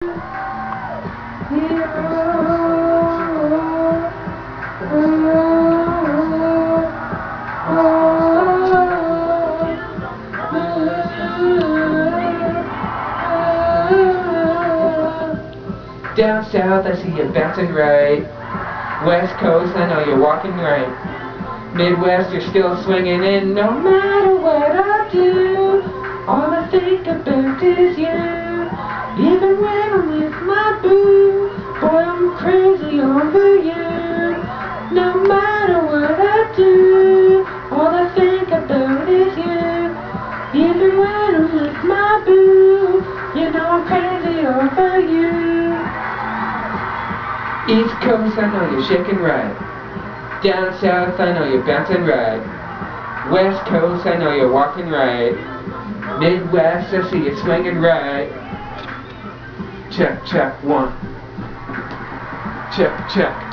Down south, I see you bouncing right. West Coast, I know you're walking right. Midwest, you're still swinging in. No matter what I do, all I think about is you. Even when I'm with my boo, boy, I'm crazy over you. No matter what I do, all I think about is you. Even when I'm with my boo, you know I'm crazy over you. East Coast, I know you're shaking right. Down south, I know you're bouncing right. West Coast, I know you're walking right. Midwest, I see you swinging right. Check, check, one. Check, check.